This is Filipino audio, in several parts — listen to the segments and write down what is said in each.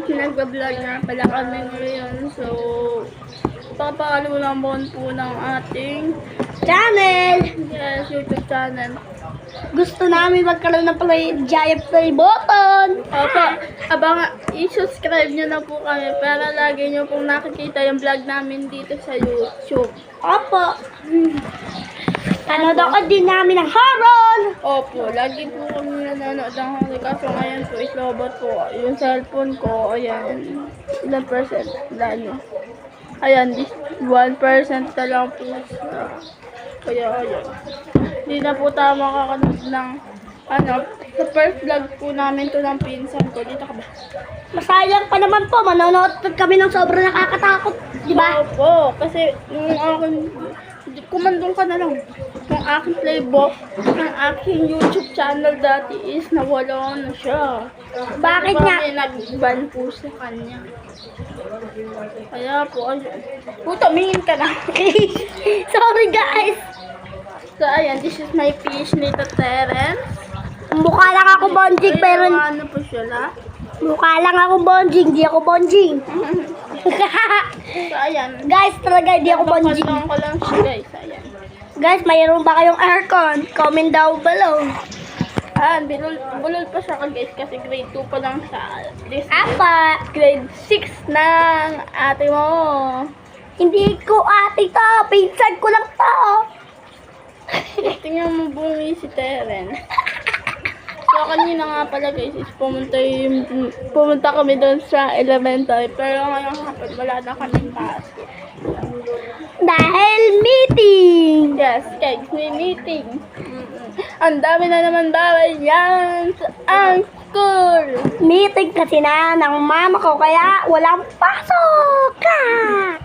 Nagbablog nga pala kami ngayon. So, papakalulambon po ng ating Channel! YouTube channel. Gusto namin magkaroon ng giant play button. Opo, i-subscribe nyo na po kami para lagi nyo pong nakikita yung vlog namin dito sa YouTube. Opo. Panood din namin ng horror. Opo, lagi po kami nanonood ng horror. Kaso ngayon po, islobot po. Yung cellphone ko, ayan, ilang percent? Lalo. Ayan, 1% na lang po siya. Kaya, ayan. Hindi na po tayo makakanood ng, sa first vlog po namin to ng pinsan ko. Dito ka ba? Masayang pa naman po. Manonood kami ng sobrang nakakatakot. Di ba? Opo, kasi yung aking, kumandong ka na lang. Yung aking playbook, ang aking YouTube channel dati is nawala na siya. Bakit nga? Kasi nag-ban po sa kanya. Kaya po, ayun. Tumingin ka na. Sorry guys. So, ayan, this is my fish nito, Terence. Mukha lang ako bonjing, pero Ano po siya la? mukha lang ako bonjing, di ako bonjing. So, ayan. Guys, talaga di ako bonjing. Napakatong ko lang siya, guys. Ayan. Guys, mayroon ba kayong aircon? Comment down below. Bulol pa siya guys kasi grade 2 pa lang siya. This is Apa? grade 6 ng ate mo. Hindi ko ate to. Pinsan ko lang to. Tingnan mo bungi si Teren. So, kanina nga pala guys is pumunta kami doon sa elementary. Pero ngayong hapon wala na kaming pasok. Dahil meeting. Yes, guys, may meeting. Ang dami na naman bawal yan sa ang school. Meeting kasi na ng mama ko kaya walang pasok.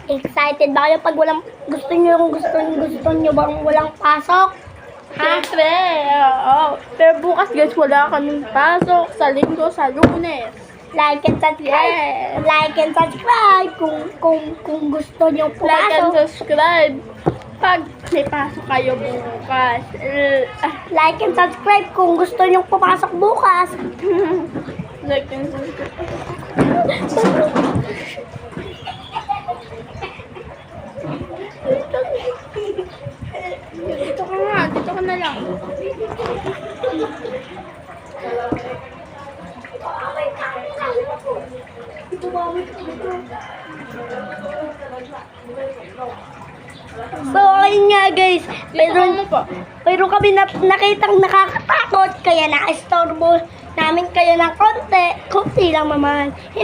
Excited ba kayo pag walang gusto nyo bang walang pasok? Siyempre, oo. Pero bukas guys, wala kaming pasok sa linggo, sa Lunes. Like and subscribe. Yes. Like and subscribe kung gusto nyo Like and pumasok. subscribe pag may pasok kayo bukas. Like and subscribe kung gusto nyo pumasok bukas. Like and subscribe. Dito ka nga, dito ka na lang. So, ayun nga guys. Dito ka mo pa. Pero kami nakitang nakakatakot. Kaya na-istorbo namin kayo ng konti. Kunti lang naman.